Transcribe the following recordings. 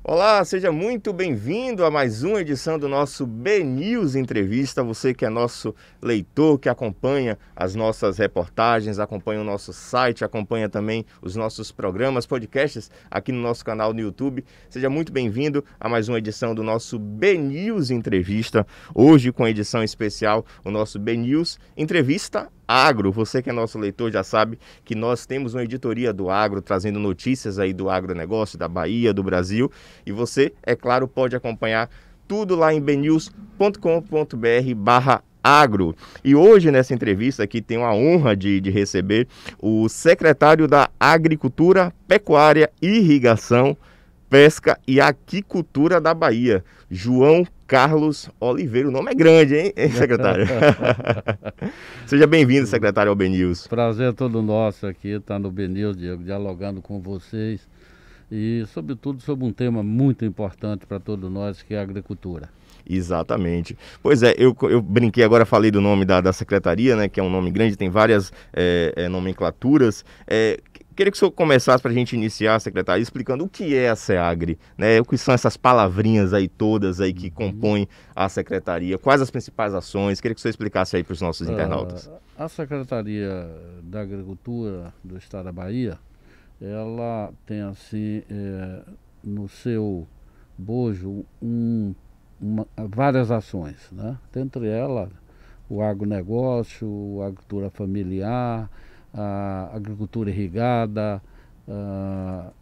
Olá, seja muito bem-vindo a mais uma edição do nosso BNews Entrevista. Você que é nosso leitor, que acompanha as nossas reportagens, acompanha o nosso site, acompanha também os nossos programas, podcasts aqui no nosso canal no YouTube. Seja muito bem-vindo a mais uma edição do nosso BNews Entrevista. Hoje com a edição especial, o nosso BNews Entrevista Agro. Você que é nosso leitor já sabe que nós temos uma editoria do agro, trazendo notícias aí do agronegócio, da Bahia, do Brasil. E você, é claro, pode acompanhar tudo lá em bnews.com.br/agro. E hoje, nessa entrevista aqui, tenho a honra de receber o secretário da Agricultura, Pecuária, Irrigação, Pesca e Aquicultura da Bahia, João Carlos Oliveira. O nome é grande, hein, secretário? Seja bem-vindo, secretário, ao BNews. Prazer é todo nosso aqui, estar no BNews, Diego, dialogando com vocês e, sobretudo, sobre um tema muito importante para todos nós, que é a agricultura. Exatamente. Pois é, eu brinquei agora, falei do nome da secretaria, né, que é um nome grande, tem várias nomenclaturas. Queria que o senhor começasse para a gente iniciar, secretário, explicando o que é a SEAGRE, né, o que são essas palavrinhas aí todas aí que compõem a secretaria, quais as principais ações, queria que o senhor explicasse aí para os nossos internautas. A Secretaria da Agricultura do Estado da Bahia, ela tem assim, no seu bojo, várias ações, né? Dentre elas, o agronegócio, a agricultura familiar, a agricultura irrigada, a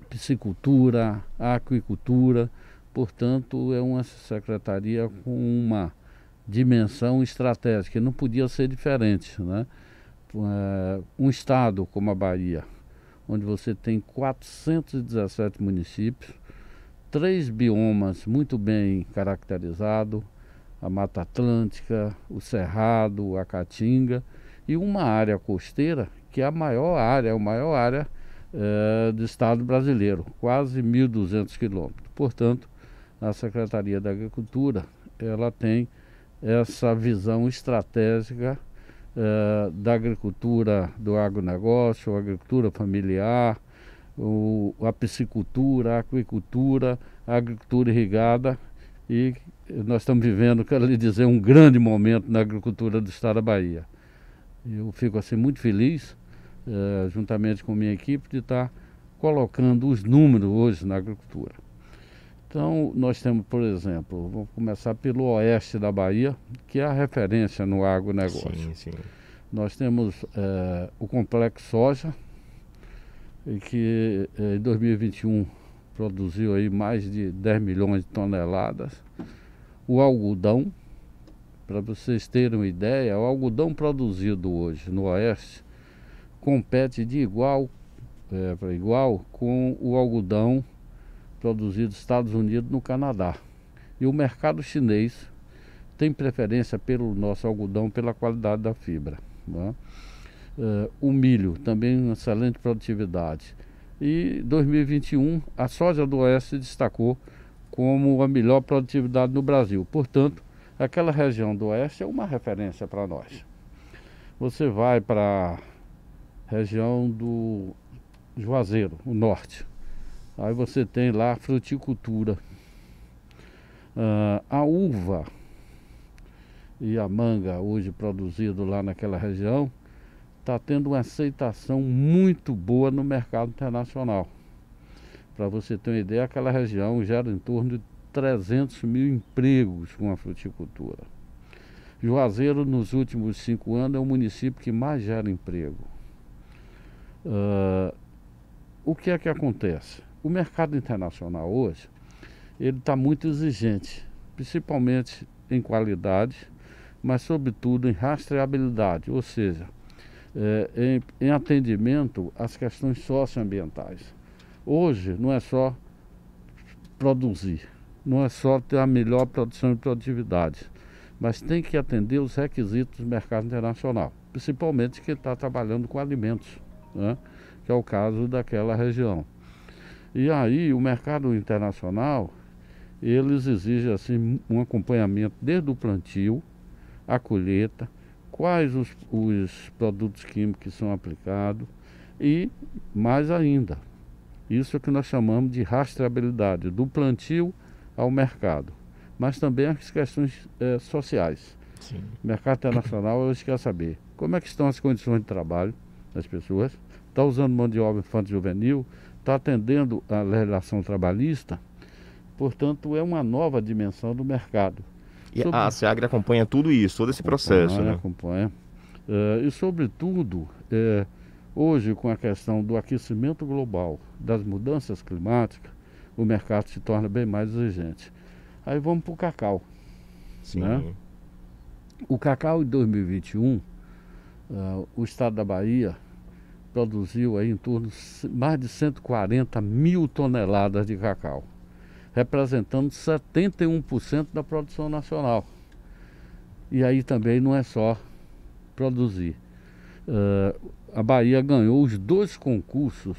piscicultura, a aquicultura. Portanto, é uma secretaria com uma dimensão estratégica, não podia ser diferente, né? Um estado como a Bahia, onde você tem 417 municípios, 3 biomas muito bem caracterizados, a Mata Atlântica, o Cerrado, a Caatinga, e uma área costeira que é a maior área do estado brasileiro, quase 1.200 quilômetros. Portanto, a Secretaria da Agricultura, ela tem essa visão estratégica da agricultura, do agronegócio, a agricultura familiar, a piscicultura, a aquicultura, a agricultura irrigada, e nós estamos vivendo, quero lhe dizer, um grande momento na agricultura do estado da Bahia. Eu fico assim muito feliz, juntamente com minha equipe, de estar colocando os números hoje na agricultura. Então, nós temos, por exemplo, vamos começar pelo oeste da Bahia, que é a referência no agronegócio. Sim, sim. Nós temos o complexo soja, que em 2021 produziu aí mais de 10 milhões de toneladas. O algodão, para vocês terem uma ideia, o algodão produzido hoje no oeste compete de igual para igual com o algodão produzido nos Estados Unidos e no Canadá. E o mercado chinês tem preferência pelo nosso algodão, pela qualidade da fibra, né? O milho também uma excelente produtividade. E 2021 a soja do oeste se destacou como a melhor produtividade no Brasil. Portanto, aquela região do oeste é uma referência para nós. Você vai para a região do Juazeiro, o norte. Aí você tem lá a fruticultura. A uva e a manga, hoje produzido lá naquela região, está tendo uma aceitação muito boa no mercado internacional. Para você ter uma ideia, aquela região gera em torno de 300 mil empregos com a fruticultura. Juazeiro, nos últimos 5 anos, é o município que mais gera emprego. O que é que acontece? O mercado internacional hoje, ele está muito exigente, principalmente em qualidade, mas sobretudo em rastreabilidade, ou seja, em atendimento às questões socioambientais. Hoje não é só produzir, não é só ter a melhor produção e produtividade, mas tem que atender os requisitos do mercado internacional, principalmente quem está trabalhando com alimentos, né? Que é o caso daquela região. E aí o mercado internacional, eles exigem assim, um acompanhamento desde o plantio, a colheita, quais os produtos químicos que são aplicados e, mais ainda, Isso é que nós chamamos de rastreabilidade, do plantio ao mercado. Mas também as questões sociais. Sim. O mercado internacional hoje quer saber como é que estão as condições de trabalho das pessoas, está usando mão de obra infanto-juvenil, está atendendo a legislação trabalhista, portanto é uma nova dimensão do mercado. E a SEAGRE acompanha tudo isso, todo esse processo, né? Acompanha. E sobretudo, hoje com a questão do aquecimento global, das mudanças climáticas, o mercado se torna bem mais exigente. Aí vamos para o cacau. Sim. Né? O cacau em 2021, o estado da Bahia produziu aí em torno de mais de 140 mil toneladas de cacau, representando 71% da produção nacional. E aí também não é só produzir. A Bahia ganhou os 2 concursos,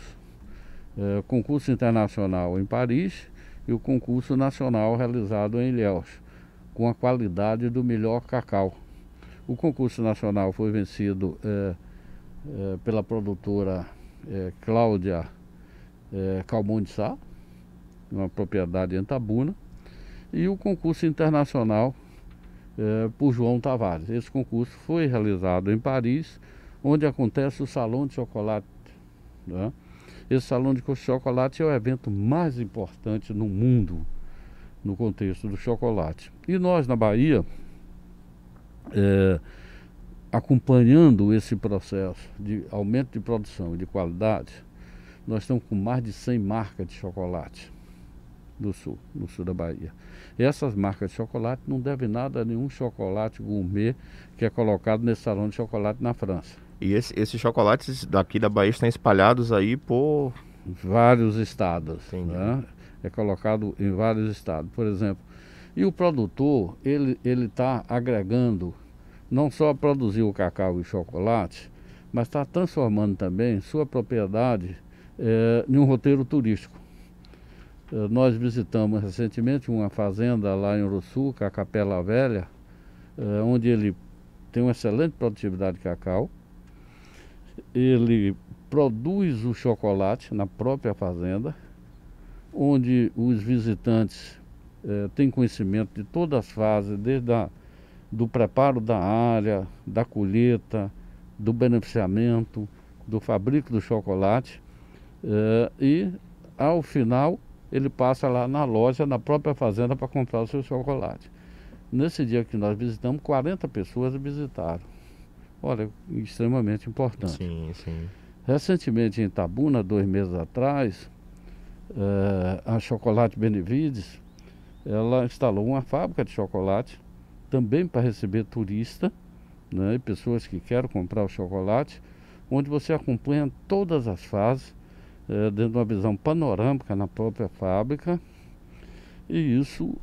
concurso internacional em Paris e o concurso nacional realizado em Ilhéus, com a qualidade do melhor cacau. O concurso nacional foi vencido pela produtora Cláudia Calmon de Sá, uma propriedade em Itabuna, e o concurso internacional por João Tavares. Esse concurso foi realizado em Paris, onde acontece o Salão de Chocolate. Né? Esse Salão de Chocolate é o evento mais importante no mundo, no contexto do chocolate. E nós, na Bahia, acompanhando esse processo de aumento de produção e de qualidade, nós estamos com mais de 100 marcas de chocolate no sul da Bahia. E essas marcas de chocolate não devem nada a nenhum chocolate gourmet que é colocado nesse salão de chocolate na França. E esses chocolates daqui da Bahia estão espalhados aí por vários estados, né? É colocado em vários estados, por exemplo. E o produtor, ele está agregando não só a produzir o cacau e o chocolate, mas está transformando também sua propriedade em um roteiro turístico. Nós visitamos recentemente uma fazenda lá em Uruçu, que é a Capela Velha, onde ele tem uma excelente produtividade de cacau. Ele produz o chocolate na própria fazenda, onde os visitantes têm conhecimento de todas as fases, desde do preparo da área, da colheita, do beneficiamento, do fabrico do chocolate, e ao final ele passa lá na loja, na própria fazenda, para comprar o seu chocolate. Nesse dia que nós visitamos, 40 pessoas visitaram. Olha, extremamente importante. Sim, sim. Recentemente em Itabuna, 2 meses atrás, a Chocolate Benevides, ela instalou uma fábrica de chocolate, também para receber turista, né, e pessoas que querem comprar o chocolate, onde você acompanha todas as fases, dentro de uma visão panorâmica na própria fábrica, e isso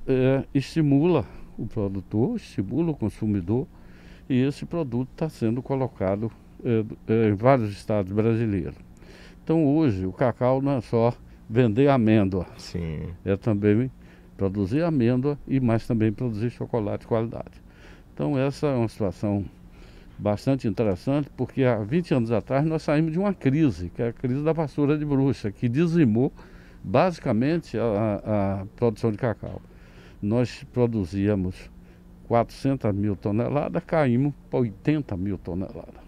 estimula o produtor, estimula o consumidor, e esse produto está sendo colocado em vários estados brasileiros. Então hoje o cacau não é só vender amêndoa, Sim. é também produzir amêndoa e mais também produzir chocolate de qualidade. Então essa é uma situação bastante interessante, porque há 20 anos atrás nós saímos de uma crise, que é a crise da vassoura de bruxa, que dizimou basicamente a produção de cacau. Nós produzíamos 400 mil toneladas, caímos para 80 mil toneladas.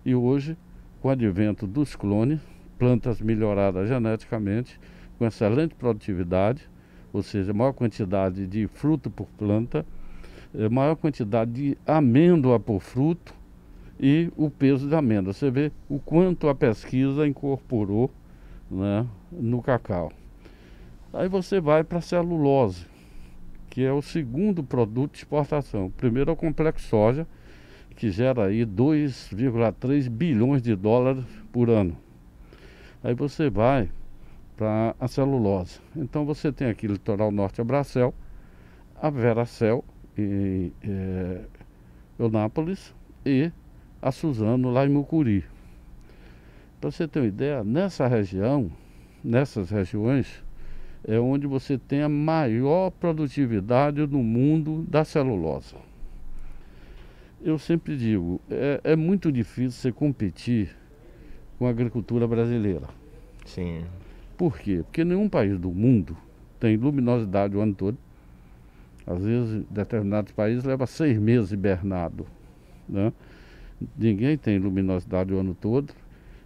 E hoje, com o advento dos clones, plantas melhoradas geneticamente, com excelente produtividade, ou seja, maior quantidade de fruto por planta, maior quantidade de amêndoa por fruto e o peso da amêndoa. Você vê o quanto a pesquisa incorporou, né, no cacau. Aí você vai para a celulose, que é o segundo produto de exportação. O primeiro é o complexo soja, que gera aí 2,3 bilhões de dólares por ano. Aí você vai para a celulose. Então você tem aqui Litoral Norte, a Bracel, a Veracel em Eunápolis e a Suzano lá em Mucuri. Para você ter uma ideia, nessas regiões, é onde você tem a maior produtividade no mundo da celulose. Eu sempre digo, é muito difícil você competir com a agricultura brasileira. Sim. Por quê? Porque nenhum país do mundo tem luminosidade o ano todo. Às vezes, determinados países leva 6 meses hibernado, né? Ninguém tem luminosidade o ano todo.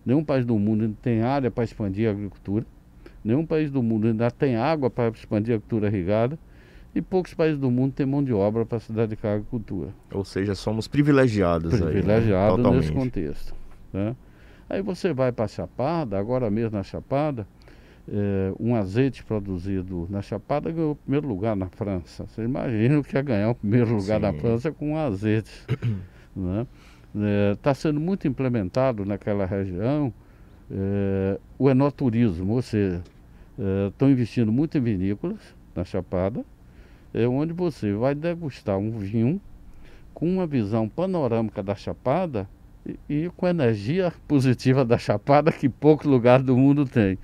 Nenhum país do mundo ainda tem área para expandir a agricultura. Nenhum país do mundo ainda tem água para expandir a agricultura irrigada. E poucos países do mundo têm mão de obra para se dedicar à agricultura. Ou seja, somos privilegiados aí, né? Privilegiados nesse contexto, né? Aí você vai para a Chapada, agora mesmo na Chapada, um azeite produzido na Chapada ganhou o primeiro lugar na França. Você imagina o que é ganhar o primeiro lugar na França com um azeite, né? Está sendo muito implementado naquela região o enoturismo, ou seja, estão investindo muito em vinícolas na Chapada, onde você vai degustar um vinho com uma visão panorâmica da Chapada e com energia positiva da Chapada que poucos lugares do mundo têm.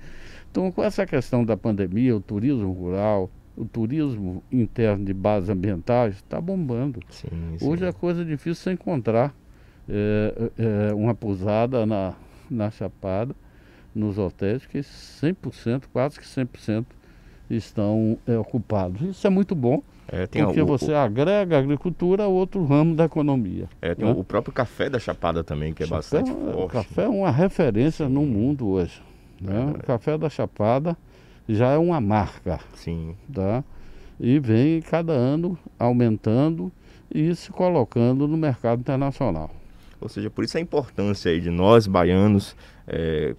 Então, com essa questão da pandemia, o turismo rural, o turismo interno de bases ambientais está bombando. Sim. Hoje é coisa difícil você encontrar uma pousada na Chapada, nos hotéis, que 100%, quase que 100% estão ocupados. Isso é muito bom, porque você agrega a agricultura a outro ramo da economia. Tem o próprio café da Chapada também, que é bastante forte. O café é uma referência no mundo hoje, né? O café da Chapada já é uma marca. Sim. Tá? E vem cada ano aumentando e se colocando no mercado internacional. Ou seja, por isso a importância aí de nós, baianos,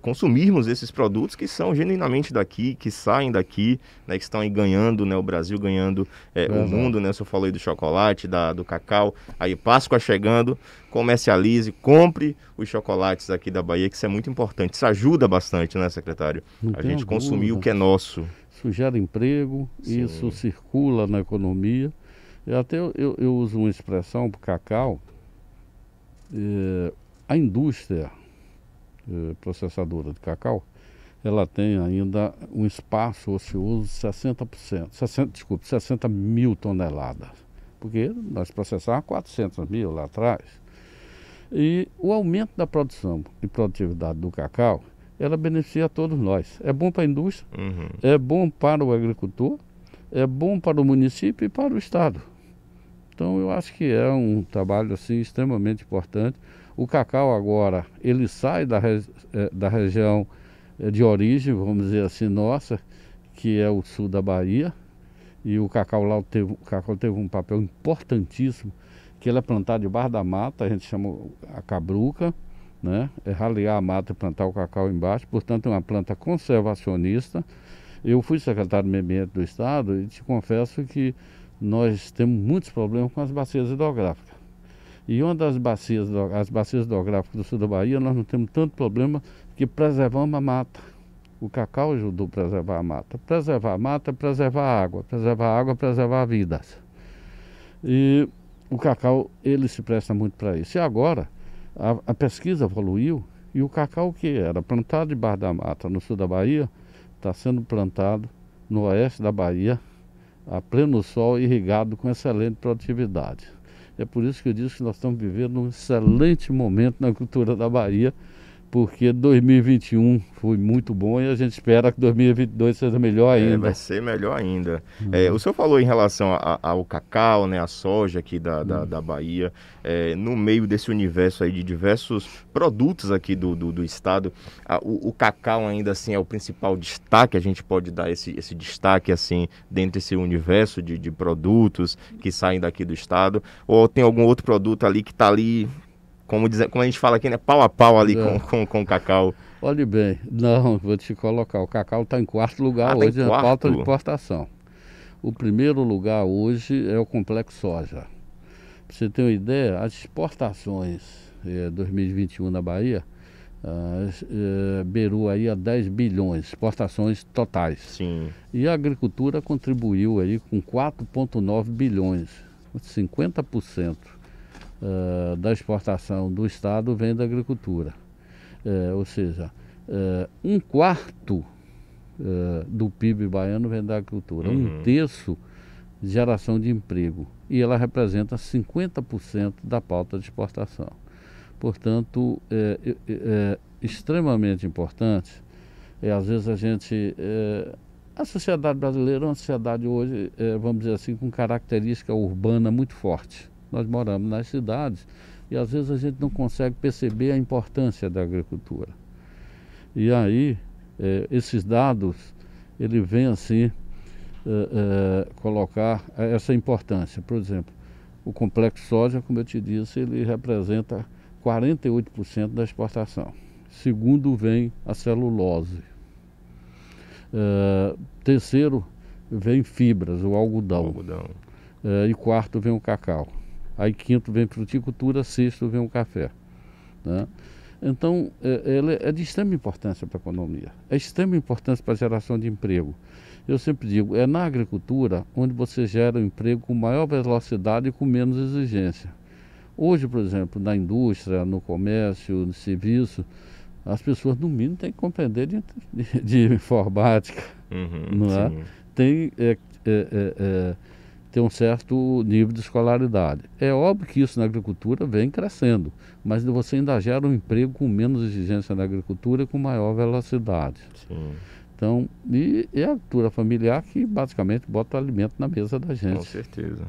consumirmos esses produtos que são genuinamente daqui, que saem daqui, né, que estão aí ganhando, né, o Brasil ganhando o mundo, né? O senhor falou aí do chocolate, do cacau, aí Páscoa chegando, comercialize, compre os chocolates aqui da Bahia, que isso é muito importante, isso ajuda bastante, né, secretário? A gente consumir o que é nosso. Isso gera emprego, sim. Isso circula na economia. E até eu uso uma expressão para o cacau. A indústria processadora de cacau, ela tem ainda um espaço ocioso de 60 mil toneladas, porque nós processávamos 400 mil lá atrás. E o aumento da produção e produtividade do cacau, ela beneficia a todos nós. É bom para a indústria, é bom para o agricultor, é bom para o município e para o estado. Então eu acho que é um trabalho assim extremamente importante. O cacau agora, ele sai da região de origem, vamos dizer assim, nossa, que é o sul da Bahia. E o cacau lá teve um papel importantíssimo, que ele é plantado debaixo da mata, a gente chama a cabruca, né? É ralear a mata e plantar o cacau embaixo, portanto é uma planta conservacionista. Eu fui secretário do Meio Ambiente do Estado e te confesso que nós temos muitos problemas com as bacias hidrográficas. E uma das bacias, as bacias hidrográficas do sul da Bahia, nós não temos tanto problema que preservamos a mata. O cacau ajudou a preservar a mata. Preservar a mata é preservar a água. Preservar a água é preservar vidas. E o cacau, ele se presta muito para isso. E agora, a pesquisa evoluiu e o cacau que era plantado debaixo da mata no sul da Bahia, está sendo plantado no oeste da Bahia, a pleno sol, irrigado com excelente produtividade. É por isso que eu disse que nós estamos vivendo um excelente momento na cultura da Bahia, porque 2021 foi muito bom e a gente espera que 2022 seja melhor ainda. Vai ser melhor ainda. O senhor falou em relação ao cacau, né, a soja aqui da Bahia, no meio desse universo aí de diversos produtos aqui do estado, o cacau ainda assim é o principal destaque, a gente pode dar esse destaque assim dentro desse universo de produtos que saem daqui do estado, ou tem algum outro produto ali que está ali, como a gente fala aqui, né, pau a pau ali com o cacau? Olhe bem, não, vou te colocar, o cacau está em quarto lugar hoje na pauta de importação. O primeiro lugar hoje é o complexo soja. Para você ter uma ideia, as exportações 2021 na Bahia beirou aí a 10 bilhões, exportações totais. Sim. E a agricultura contribuiu aí com 4,9 bilhões, 50%. Da exportação do estado vem da agricultura, ou seja, 1/4 do PIB baiano vem da agricultura, 1/3 de geração de emprego, e ela representa 50% da pauta de exportação. Portanto, é extremamente importante Às vezes a sociedade brasileira é uma sociedade hoje, vamos dizer assim, com característica urbana muito forte. Nós moramos nas cidades e às vezes a gente não consegue perceber a importância da agricultura. E aí, esses dados, ele vem assim, colocar essa importância. Por exemplo, o complexo soja, como eu te disse, ele representa 48% da exportação. Segundo vem a celulose. Terceiro vem fibras, o algodão. E quarto vem o cacau. Aí quinto vem fruticultura, sexto vem o café, né? Então, ele é de extrema importância para a economia, é de extrema importância para a geração de emprego. Eu sempre digo, é na agricultura onde você gera um emprego com maior velocidade e com menos exigência. Hoje, por exemplo, na indústria, no comércio, no serviço, as pessoas, no mínimo, têm que compreender de informática, não é? Tem um certo nível de escolaridade. É óbvio que isso na agricultura vem crescendo, mas você ainda gera um emprego com menos exigência na agricultura e com maior velocidade. Sim. Então, e é a agricultura familiar que basicamente bota o alimento na mesa da gente. Com certeza.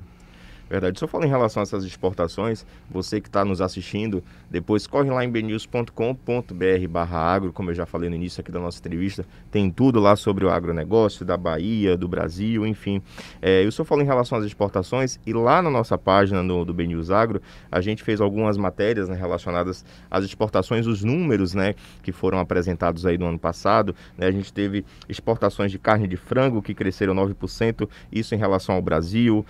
Verdade. Só falo em relação a essas exportações, você que está nos assistindo, depois corre lá em bnews.com.br/agro, como eu já falei no início aqui da nossa entrevista, tem tudo lá sobre o agronegócio da Bahia, do Brasil, enfim. Eu só falo em relação às exportações e lá na nossa página do BNews Agro, a gente fez algumas matérias, né, relacionadas às exportações, os números, né, que foram apresentados aí no ano passado, né, a gente teve exportações de carne de frango que cresceram 9%, isso em relação ao Brasil,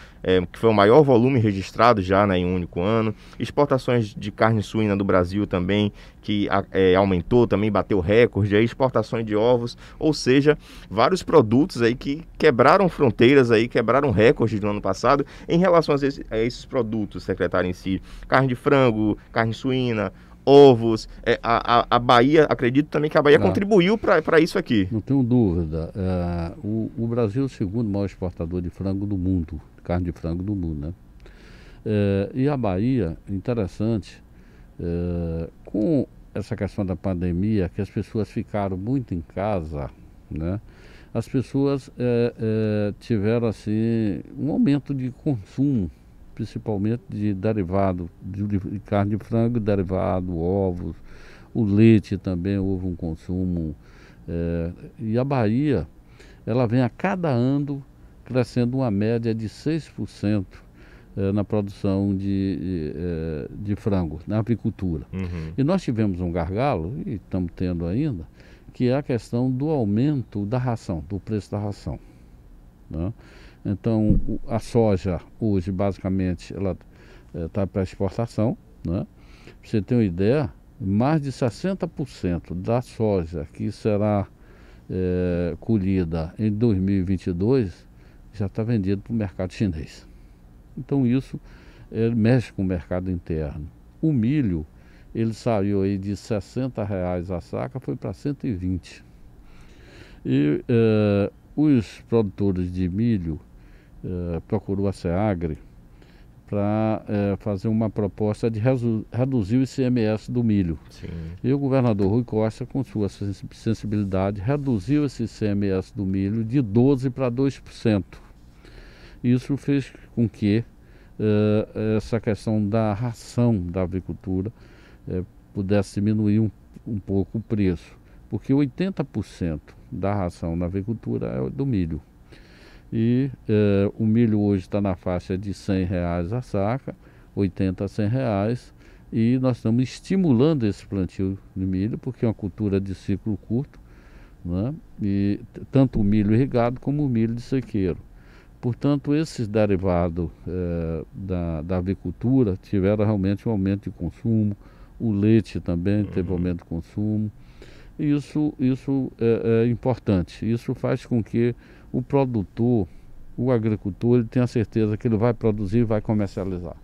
que foi o maior volume registrado já, né, em um único ano. Exportações de carne suína do Brasil também, que aumentou, também bateu recorde. Aí, exportações de ovos, ou seja, vários produtos aí que quebraram fronteiras, aí, quebraram recordes do ano passado em relação a esses produtos, secretário, em si. Carne de frango, carne suína, ovos. A Bahia, acredito também que a Bahia contribuiu para isso aqui. Não tenho dúvida. O Brasil é o segundo maior exportador de frango do mundo, carne de frango do mundo, né? E a Bahia, interessante, com essa questão da pandemia, que as pessoas ficaram muito em casa, né? As pessoas tiveram assim um aumento de consumo, principalmente de derivado de carne de frango, derivado, ovos, o leite também houve um consumo. E a Bahia, ela vem a cada ano crescendo uma média de 6% na produção de frango, na apicultura. E nós tivemos um gargalo, e estamos tendo ainda, que é a questão do aumento da ração, do preço da ração, né? Então, a soja hoje, basicamente, ela está para exportação, né? Para você ter uma ideia, mais de 60% da soja que será colhida em 2022 já está vendido para o mercado chinês. Então isso mexe com o mercado interno. O milho, ele saiu aí de R$60 a saca, foi para 120. E os produtores de milho procurou a SEAGRE para fazer uma proposta de reduzir o ICMS do milho. Sim. E o governador Rui Costa, com sua sensibilidade, reduziu esse ICMS do milho de 12% para 2%. Isso fez com que essa questão da ração da avicultura pudesse diminuir um pouco o preço, porque 80% da ração na avicultura é do milho. E o milho hoje está na faixa de R$100 a saca, 80 a R$100, e nós estamos estimulando esse plantio de milho, porque é uma cultura de ciclo curto, né? E tanto o milho irrigado como o milho de sequeiro. Portanto, esses derivados da avicultura tiveram realmente um aumento de consumo, o leite também teve aumento de consumo. Isso é importante, isso faz com que o produtor, o agricultor, ele tenha certeza que ele vai produzir e vai comercializar.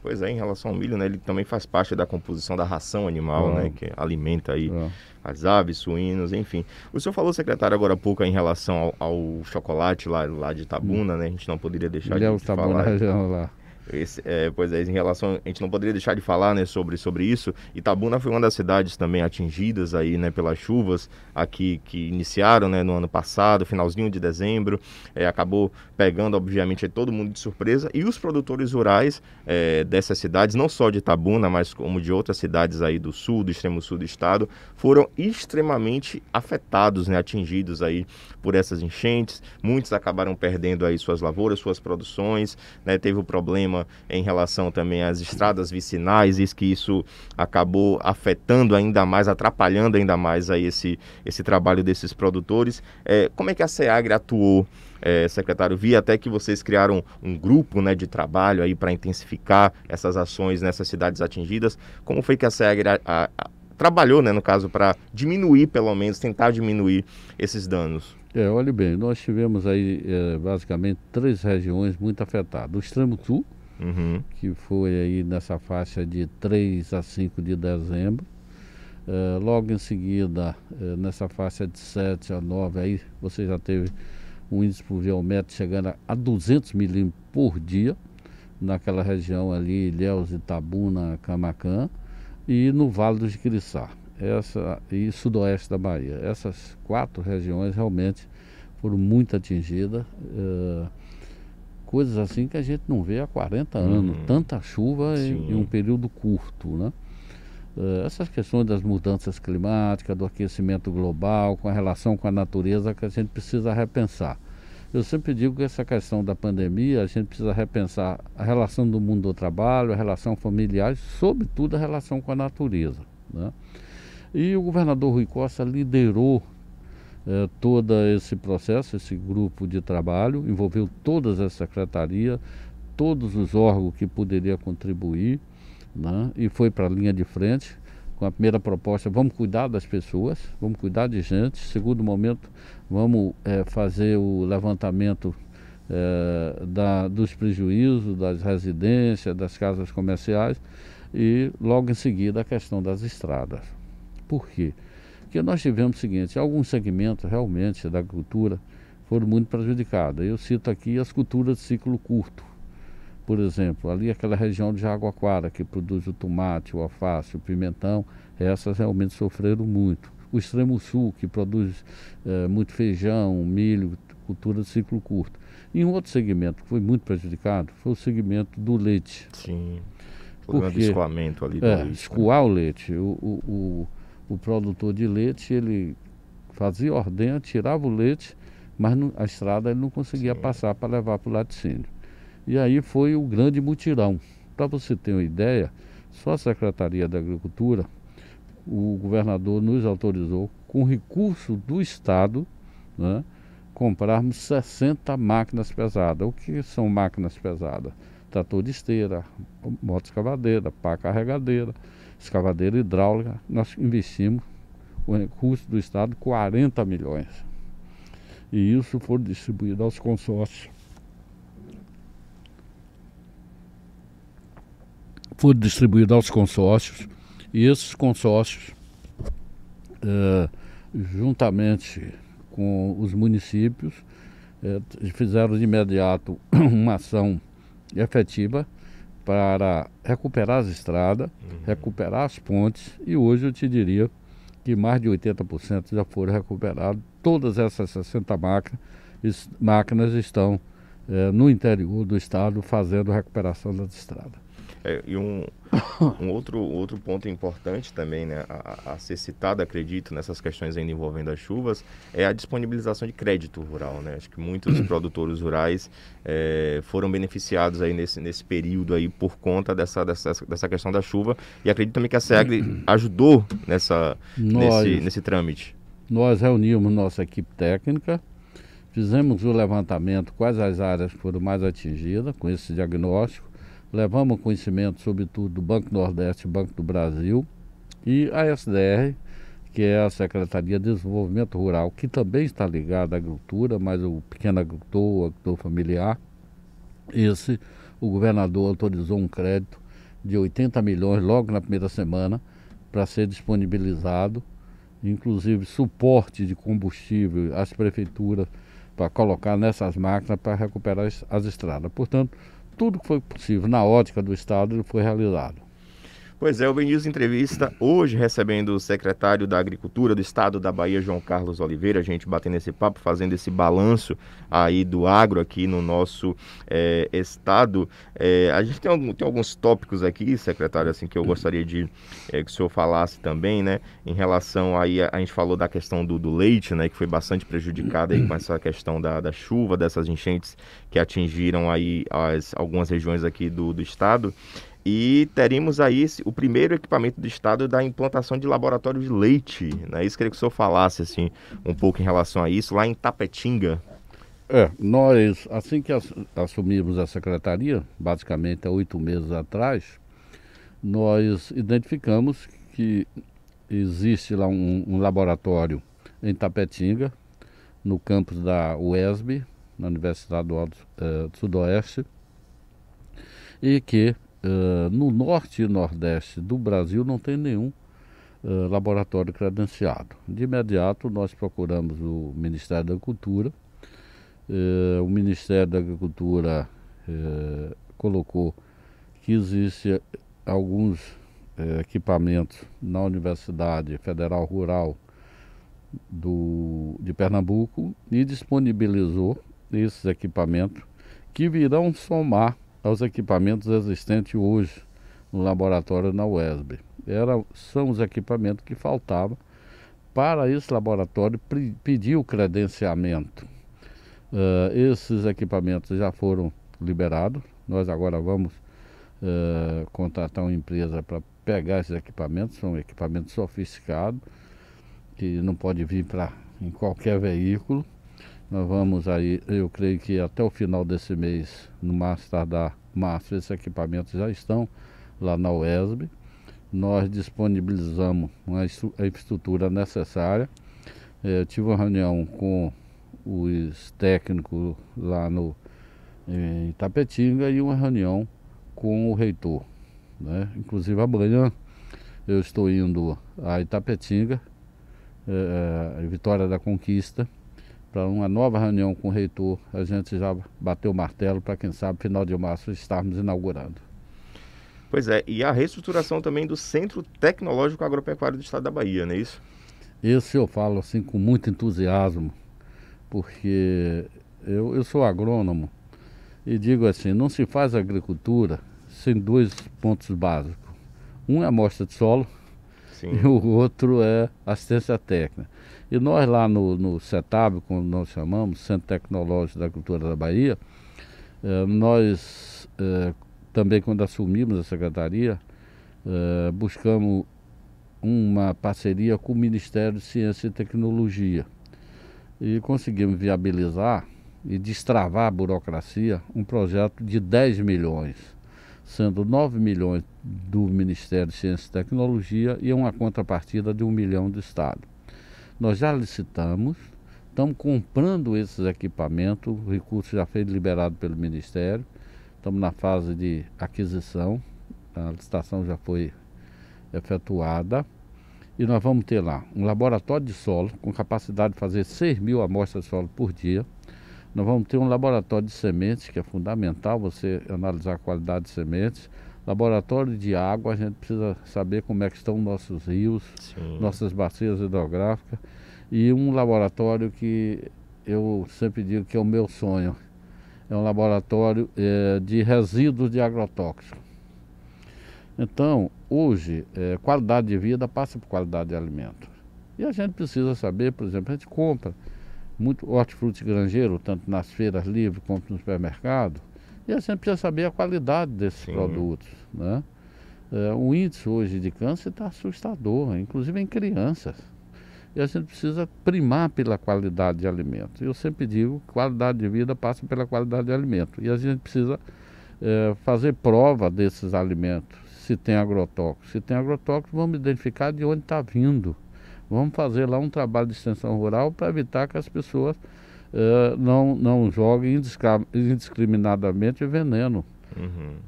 Pois é, em relação ao milho, né, ele também faz parte da composição da ração animal, né, que alimenta aí as aves, suínos, enfim. O senhor falou, secretário, agora há pouco em relação ao chocolate lá de Itabuna, né, a gente não poderia deixar de Itabuna, falar. região lá. Pois é, em relação, a gente não poderia deixar de falar, né, sobre isso. Itabuna foi uma das cidades também atingidas aí, né, pelas chuvas aqui que iniciaram, né, no ano passado, finalzinho de dezembro. Acabou pegando, obviamente, todo mundo de surpresa. E os produtores rurais dessas cidades, não só de Itabuna, mas como de outras cidades aí do sul, do extremo sul do estado, foram extremamente afetados, né, atingidos aí por essas enchentes. Muitos acabaram perdendo aí suas lavouras, suas produções, né, teve o problema em relação também às estradas vicinais, e que isso acabou afetando ainda mais, atrapalhando ainda mais aí esse trabalho desses produtores. Como é que a SEAGRE atuou, secretário? Vi até que vocês criaram um grupo, né, de trabalho aí para intensificar essas ações nessas cidades atingidas. Como foi que a SEAGRE trabalhou, né, no caso, para diminuir, pelo menos, tentar diminuir esses danos? Olhe bem, nós tivemos aí basicamente 3 regiões muito afetadas. O extremo sul, que foi aí nessa faixa de 3 a 5 de dezembro. Logo em seguida, nessa faixa de 7 a 9, aí você já teve um índice pluviométrico chegando a 200 milímetros por dia, naquela região ali, Ilhéus, Itabuna, Camaquã, e no Vale do Jiquiriçá, e sudoeste da Bahia. Essas 4 regiões realmente foram muito atingidas. Coisas assim que a gente não vê há 40 anos, tanta chuva em um período curto, né? Essas questões das mudanças climáticas, do aquecimento global, com a relação com a natureza, que a gente precisa repensar. Eu sempre digo que essa questão da pandemia, a gente precisa repensar a relação do mundo do trabalho, a relação familiar e, sobretudo, a relação com a natureza, né? E o governador Rui Costa liderou todo esse processo, esse grupo de trabalho, envolveu todas as secretarias, todos os órgãos que poderiam contribuir, né? E foi para a linha de frente com a primeira proposta: vamos cuidar das pessoas, vamos cuidar de gente. Segundo momento, vamos fazer o levantamento dos prejuízos das residências, das casas comerciais, e logo em seguida a questão das estradas. Por quê? Porque nós tivemos o seguinte: alguns segmentos realmente da agricultura foram muito prejudicados. Eu cito aqui as culturas de ciclo curto. Por exemplo, ali aquela região de Jaguaquara, que produz o tomate, o alface, o pimentão, essas realmente sofreram muito. O extremo sul, que produz muito feijão, milho, cultura de ciclo curto. E um outro segmento que foi muito prejudicado foi o segmento do leite. Sim, o problema do escoamento ali do leite. Escoar o leite. O produtor de leite, ele fazia ordenha, tirava o leite, mas a estrada ele não conseguia passar para levar para o laticínio. E aí foi o grande mutirão. Para você ter uma ideia, só a Secretaria da Agricultura, o governador nos autorizou, com recurso do Estado, né, comprarmos 60 máquinas pesadas. O que são máquinas pesadas? Trator de esteira, moto escavadeira, pá carregadeira, escavadeira hidráulica. Nós investimos, o recurso do Estado, 40 milhões. E isso foi distribuído aos consórcios. Foi distribuído aos consórcios, e esses consórcios, juntamente com os municípios, fizeram de imediato uma ação efetiva para recuperar as estradas, recuperar as pontes, e hoje eu te diria que mais de 80% já foram recuperados. Todas essas 60 máquinas estão no interior do estado fazendo a recuperação das estradas. E um outro ponto importante também, né, a ser citado, acredito, nessas questões ainda envolvendo as chuvas, é a disponibilização de crédito rural, né? Acho que muitos produtores rurais foram beneficiados aí nesse período aí por conta dessa questão da chuva, e acredito também que a SEAGRE ajudou nesse trâmite. Nós reunimos nossa equipe técnica, fizemos o levantamento quais as áreas foram mais atingidas com esse diagnóstico, levamos conhecimento, sobretudo, do Banco Nordeste e Banco do Brasil, e a SDR, que é a Secretaria de Desenvolvimento Rural, que também está ligada à agricultura, mas o pequeno agricultor, o agricultor familiar. O governador autorizou um crédito de 80 milhões logo na primeira semana para ser disponibilizado, inclusive suporte de combustível às prefeituras para colocar nessas máquinas para recuperar as estradas. Portanto, tudo que foi possível na ótica do Estado ele foi realizado. Pois é, o BNews Entrevista hoje recebendo o secretário da Agricultura do Estado da Bahia, João Carlos Oliveira, a gente batendo esse papo, fazendo esse balanço aí do agro aqui no nosso estado. A gente tem alguns tópicos aqui, secretário, assim, que eu gostaria de que o senhor falasse também, né, em relação aí, a gente falou da questão do leite, né, que foi bastante prejudicada aí com essa questão da chuva, dessas enchentes que atingiram aí algumas regiões aqui do estado. E teríamos aí o primeiro equipamento do estado da implantação de laboratório de leite, né? Isso queria que o senhor falasse assim, um pouco em relação a isso, lá em Tapetinga. Nós, assim que assumimos a secretaria, basicamente há 8 meses atrás, nós identificamos que existe lá um laboratório em Tapetinga, no campus da UESB, na Universidade do Sudoeste, e que no norte e nordeste do Brasil não tem nenhum laboratório credenciado. De imediato nós procuramos o Ministério da Agricultura. O Ministério da Agricultura colocou que existe alguns equipamentos na Universidade Federal Rural de Pernambuco e disponibilizou esses equipamentos que virão somar aos equipamentos existentes hoje no laboratório na UESB. São os equipamentos que faltavam para esse laboratório pedir o credenciamento. Esses equipamentos já foram liberados. Nós agora vamos contratar uma empresa para pegar esses equipamentos. São equipamentos sofisticados que não pode vir em qualquer veículo. Nós vamos aí, eu creio que até o final desse mês, no mais tardar março, esses equipamentos já estão lá na UESB. Nós disponibilizamos a infraestrutura necessária. Tive uma reunião com os técnicos lá em Tapetinga e uma reunião com o reitor, né? Inclusive amanhã eu estou indo a Itapetinga, Vitória da Conquista, para uma nova reunião com o reitor. A gente já bateu o martelo para, quem sabe, final de março estarmos inaugurando. Pois é, e a reestruturação também do Centro Tecnológico Agropecuário do Estado da Bahia, não é isso? Isso eu falo assim com muito entusiasmo, porque eu sou agrônomo e digo assim, não se faz agricultura sem 2 pontos básicos. Um é a amostra de solo. Sim. E o outro é assistência técnica. E nós lá no CETAB, como nós chamamos, Centro Tecnológico da Agricultura da Bahia, nós também, quando assumimos a secretaria, buscamos uma parceria com o Ministério de Ciência e Tecnologia e conseguimos viabilizar e destravar a burocracia um projeto de 10 milhões, sendo 9 milhões do Ministério de Ciência e Tecnologia e uma contrapartida de 1 milhão do Estado. Nós já licitamos, estamos comprando esses equipamentos, o recurso já foi liberado pelo Ministério, estamos na fase de aquisição, a licitação já foi efetuada e nós vamos ter lá um laboratório de solo com capacidade de fazer 6.000 amostras de solo por dia. Nós vamos ter um laboratório de sementes, que é fundamental você analisar a qualidade de sementes. Laboratório de água, a gente precisa saber como é que estão nossos rios, sim, nossas bacias hidrográficas. E um laboratório que eu sempre digo que é o meu sonho. É um laboratório de resíduos de agrotóxicos. Então, hoje, qualidade de vida passa por qualidade de alimento. E a gente precisa saber, por exemplo, a gente compra muito hortifruti granjeiro, tanto nas feiras livres como no supermercado, e a gente precisa saber a qualidade desses Sim. produtos, né? O índice hoje de câncer está assustador, inclusive em crianças. E a gente precisa primar pela qualidade de alimento. Eu sempre digo que qualidade de vida passa pela qualidade de alimento. E a gente precisa fazer prova desses alimentos, se tem agrotóxico. Se tem agrotóxico, vamos identificar de onde está vindo. Vamos fazer lá um trabalho de extensão rural para evitar que as pessoas não joguem indiscriminadamente veneno.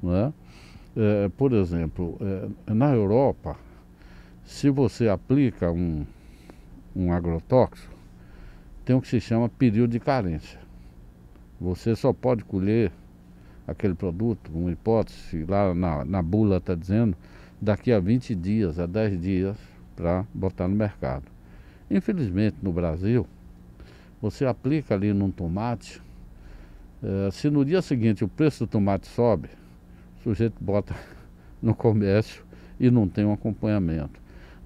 Não é? Por exemplo, na Europa, se você aplica um agrotóxico, tem o que se chama período de carência. Você só pode colher aquele produto, uma hipótese, lá na bula está dizendo, daqui a 20 dias, a 10 dias, para botar no mercado. Infelizmente, no Brasil, você aplica ali num tomate, se no dia seguinte o preço do tomate sobe, o sujeito bota no comércio e não tem um acompanhamento.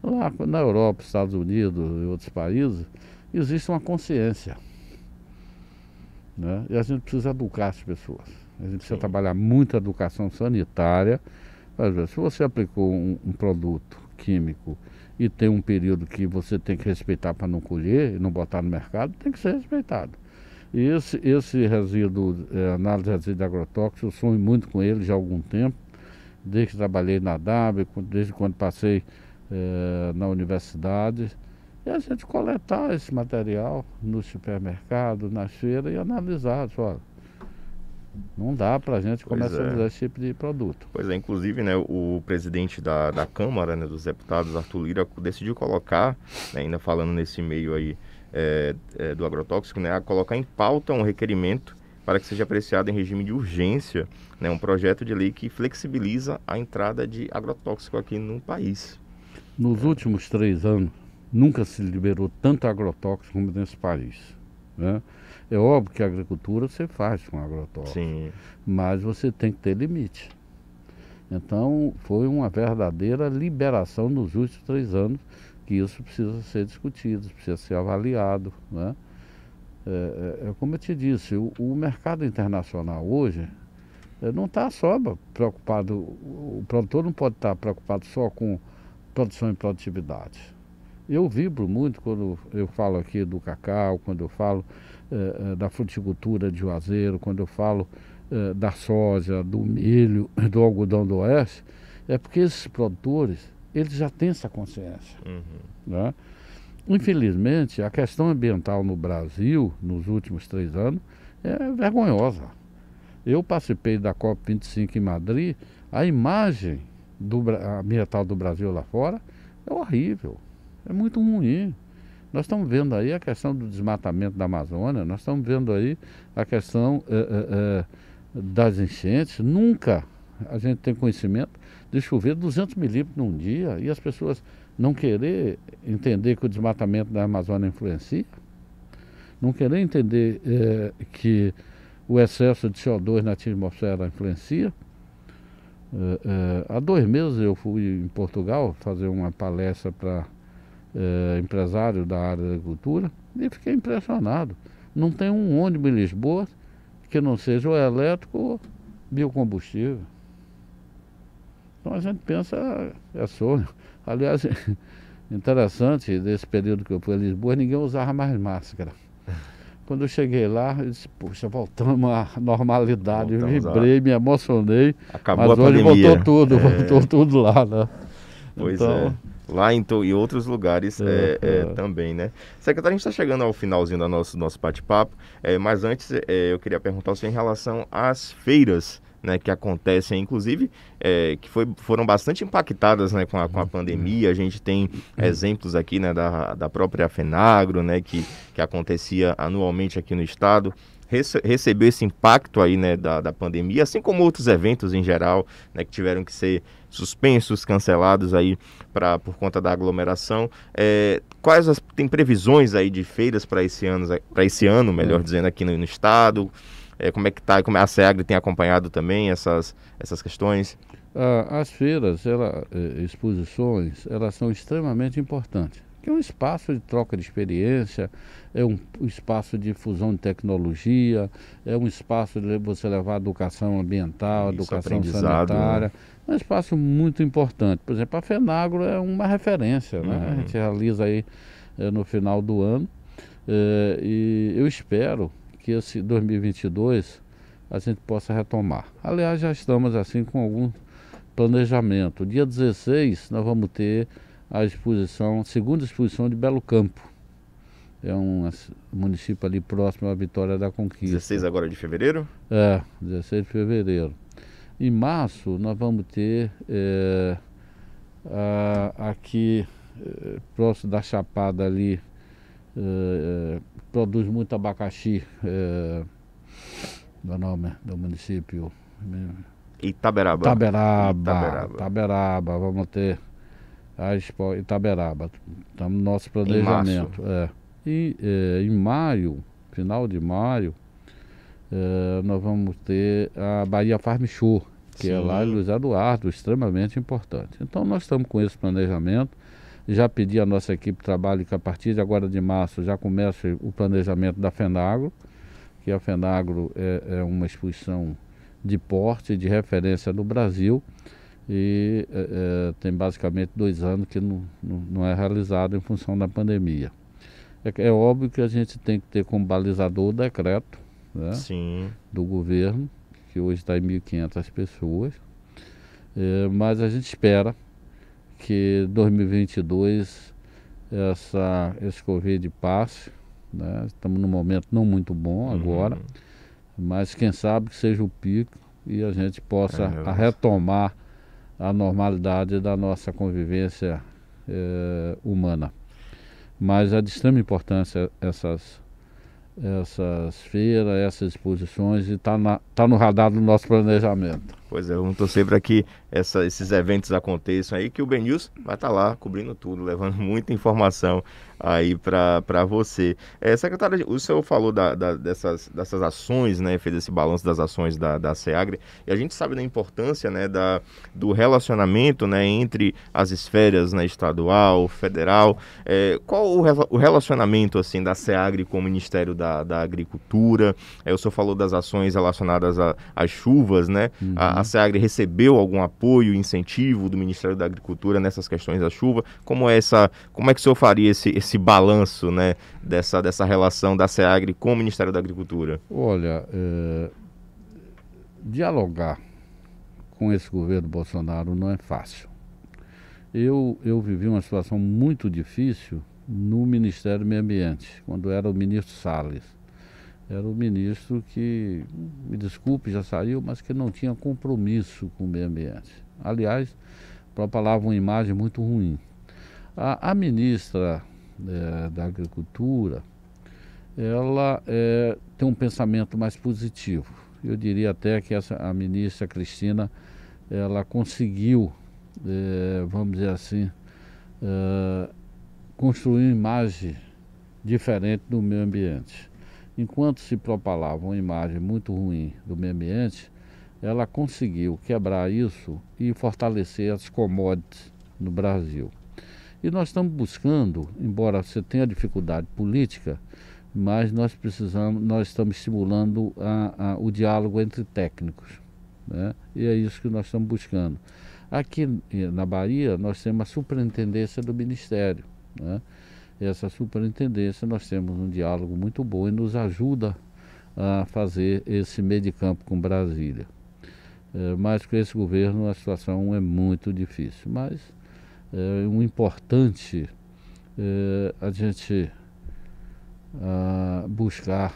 Lá na Europa, Estados Unidos e outros países, existe uma consciência, né? E a gente precisa educar as pessoas. A gente precisa trabalhar muito a educação sanitária. Se você aplicou um produto químico e tem um período que você tem que respeitar para não colher e não botar no mercado, tem que ser respeitado. E esse resíduo, análise de resíduo agrotóxico, eu sonho muito com ele já há algum tempo, desde que trabalhei na DAB, desde quando passei na universidade. E a gente coletar esse material no supermercado, nas feiras e analisar. Olha, não dá para a gente comercializar esse tipo de produto. Pois é, inclusive, né, o presidente da Câmara, né, dos Deputados, Arthur Lira, decidiu colocar, né, ainda falando nesse meio aí do agrotóxico, né, a colocar em pauta um requerimento para que seja apreciado em regime de urgência, né, um projeto de lei que flexibiliza a entrada de agrotóxico aqui no país. Nos últimos 3 anos, nunca se liberou tanto agrotóxico como nesse país, né? É óbvio que a agricultura você faz com agrotóxico, Sim. Mas você tem que ter limite. Então, foi uma verdadeira liberação nos últimos 3 anos, que isso precisa ser discutido, precisa ser avaliado, né? Como eu te disse, o mercado internacional hoje não está só preocupado, o produtor não pode estar preocupado só com produção e produtividade. Eu vibro muito quando eu falo aqui do cacau, quando eu falo da fruticultura de Juazeiro, quando eu falo da soja, do milho, do algodão do oeste, é porque esses produtores, eles já têm essa consciência. Né? Infelizmente, a questão ambiental no Brasil, nos últimos 3 anos, é vergonhosa. Eu participei da COP25 em Madrid, a imagem ambiental do Brasil lá fora é horrível, é muito ruim. Nós estamos vendo aí a questão do desmatamento da Amazônia, nós estamos vendo aí a questão das enchentes. Nunca a gente tem conhecimento de chover 200 milímetros num dia e as pessoas não querer entender que o desmatamento da Amazônia influencia, não querer entender que o excesso de CO2 na atmosfera influencia. Há 2 meses eu fui em Portugal fazer uma palestra para empresário da área da agricultura e fiquei impressionado. Não tem um ônibus em Lisboa que não seja ou elétrico ou biocombustível. Então a gente pensa, é sonho. Aliás, interessante, desse período que eu fui a Lisboa, ninguém usava mais máscara. Quando eu cheguei lá, eu disse, puxa, voltamos à normalidade. Eu vibrei, me emocionei. Acabou mas a hoje pandemia. Voltou tudo lá, né? Pois então, lá em outros lugares também, né? Secretário, a gente está chegando ao finalzinho do nosso bate-papo, mas antes eu queria perguntar ao senhor em relação às feiras, né, que acontecem, inclusive, que foram bastante impactadas, né, com a pandemia. A gente tem exemplos aqui, né, da própria FENAGRO, né, que acontecia anualmente aqui no estado. Recebeu esse impacto aí, né, da pandemia, assim como outros eventos em geral, né, que tiveram que ser suspensos, cancelados aí por conta da aglomeração. Tem previsões aí de feiras para esse ano, melhor dizendo, aqui no estado? Como é que está? Como a SEAGRE tem acompanhado também essas questões? As feiras, exposições, elas são extremamente importantes. Que é um espaço de troca de experiência, é um espaço de difusão de tecnologia, é um espaço de você levar educação ambiental, educação sanitária. É um espaço muito importante. Por exemplo, a FENAGRO é uma referência, né? A gente realiza aí no final do ano e eu espero que esse 2022 a gente possa retomar. Aliás, já estamos assim com algum planejamento. Dia 16 nós vamos ter a segunda exposição de Belo Campo. É um município ali próximo à Vitória da Conquista. 16 agora de fevereiro? 16 de fevereiro. Em março nós vamos ter aqui próximo da Chapada ali, produz muito abacaxi, meu nome do município, Itaberaba. Itaberaba, vamos ter a Expo Itaberaba. Estamos no nosso planejamento. Em maio, final de maio, nós vamos ter a Bahia Farm Show, que é lá em Luiz Eduardo, extremamente importante. Então nós estamos com esse planejamento. Já pedi à nossa equipe de trabalho que a partir de agora de março já comece o planejamento da FENAGRO, que a FENAGRO é uma exposição de porte, de referência no Brasil, e tem basicamente 2 anos que não é realizado em função da pandemia. É óbvio que a gente tem que ter como balizador o decreto, né, do governo, que hoje está em 1.500 pessoas, mas a gente espera que 2022 esse Covid passe, né? Estamos num momento não muito bom agora, mas quem sabe que seja o pico e a gente possa retomar a normalidade da nossa convivência humana. Mas é de extrema importância essas feiras, essas exposições, e está no radar do nosso planejamento. Pois é, vamos torcer para que esses eventos aconteçam aí, que o BNews vai estar lá cobrindo tudo, levando muita informação aí para você. Secretária, o senhor falou dessas ações, né, fez esse balanço das ações da SEAGRE, e a gente sabe da importância, né, do relacionamento, né, entre as esferas, né, estadual, federal. Qual o relacionamento assim, da SEAGRE com o Ministério da Agricultura? O senhor falou das ações relacionadas às chuvas, né? A SEAGRE recebeu algum apoio, incentivo do Ministério da Agricultura nessas questões da chuva? Como é que o senhor faria esse balanço, né, dessa relação da SEAGRE com o Ministério da Agricultura? Olha, dialogar com esse governo Bolsonaro não é fácil. Eu vivi uma situação muito difícil no Ministério do Meio Ambiente, quando era o ministro Salles. Era o ministro que, me desculpe, já saiu, mas que não tinha compromisso com o meio ambiente. Aliás, propalava uma imagem muito ruim. A ministra da Agricultura, ela tem um pensamento mais positivo. Eu diria até que a ministra Cristina, ela conseguiu, vamos dizer assim, construir uma imagem diferente do meio ambiente. Enquanto se propalava uma imagem muito ruim do meio ambiente, ela conseguiu quebrar isso e fortalecer as commodities no Brasil. E nós estamos buscando, embora você tenha dificuldade política, mas nós estamos estimulando o diálogo entre técnicos, né? E é isso que nós estamos buscando. Aqui na Bahia, nós temos a superintendência do Ministério, né? Essa superintendência, nós temos um diálogo muito bom e nos ajuda a fazer esse meio de campo com Brasília. Mas com esse governo a situação é muito difícil. Mas o importante é a gente buscar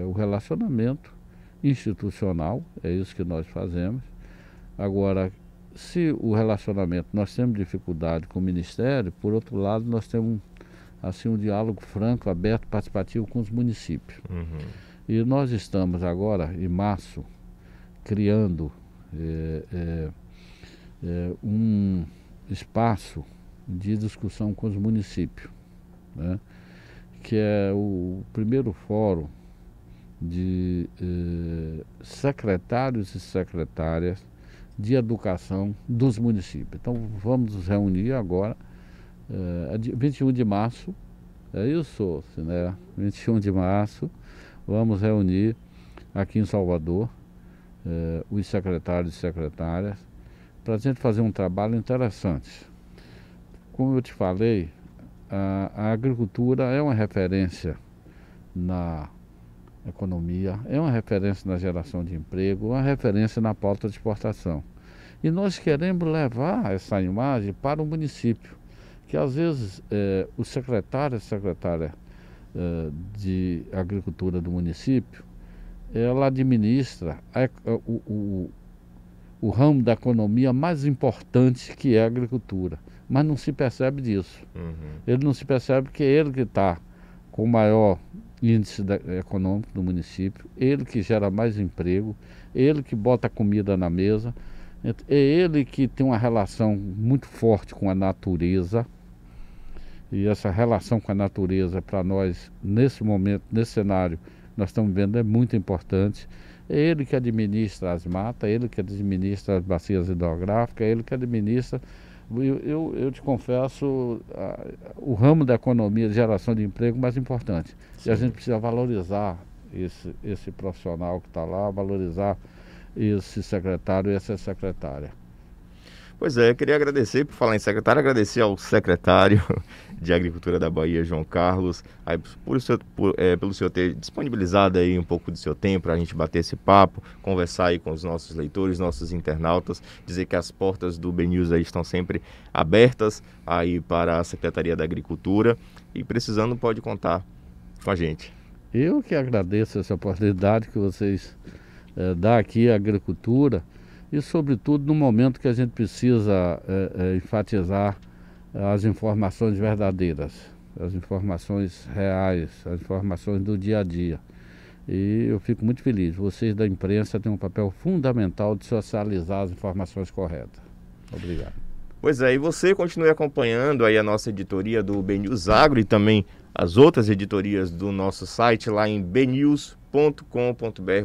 o relacionamento institucional, é isso que nós fazemos. Agora, se o relacionamento, nós temos dificuldade com o Ministério, por outro lado, nós temos assim um diálogo franco, aberto, participativo com os municípios. E nós estamos agora, em março, criando um espaço de discussão com os municípios, né? Que é o primeiro fórum de secretários e secretárias de educação dos municípios. Então vamos nos reunir agora, 21 de março, é isso, né? 21 de março, vamos reunir aqui em Salvador os secretários e secretárias para a gente fazer um trabalho interessante. Como eu te falei, a agricultura é uma referência na economia, é uma referência na geração de emprego, uma referência na pauta de exportação. E nós queremos levar essa imagem para o município, que às vezes o secretário e secretária de agricultura do município, ela administra o ramo da economia mais importante, que é a agricultura, mas não se percebe disso. Ele não se percebe que é ele que está com o maior índice econômico do município, ele que gera mais emprego, ele que bota comida na mesa, é ele que tem uma relação muito forte com a natureza. E essa relação com a natureza, para nós, nesse momento, nesse cenário, nós estamos vendo, é muito importante. É ele que administra as matas, é ele que administra as bacias hidrográficas, é ele que administra. Eu te confesso, o ramo da economia de geração de emprego mais importante. Sim. E a gente precisa valorizar esse profissional que está lá, valorizar esse secretário e essa secretária. Pois é, eu queria agradecer, por falar em secretário, agradecer ao secretário de Agricultura da Bahia, João Carlos, aí, pelo senhor ter disponibilizado aí um pouco do seu tempo para a gente bater esse papo, conversar aí com os nossos leitores, nossos internautas, dizer que as portas do BNews aí estão sempre abertas aí para a Secretaria da Agricultura e precisando pode contar com a gente. Eu que agradeço essa oportunidade que vocês dão aqui à agricultura, e sobretudo no momento que a gente precisa enfatizar as informações verdadeiras, as informações reais, as informações do dia a dia. E eu fico muito feliz. Vocês da imprensa têm um papel fundamental de socializar as informações corretas. Obrigado. Pois é, e você continue acompanhando aí a nossa editoria do BNews Agro e também as outras editorias do nosso site lá em bnews.com.br,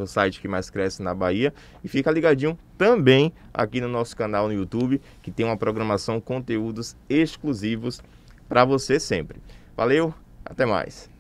o site que mais cresce na Bahia. E fica ligadinho também aqui no nosso canal no YouTube, que tem uma programação, conteúdos exclusivos para você sempre. Valeu, até mais.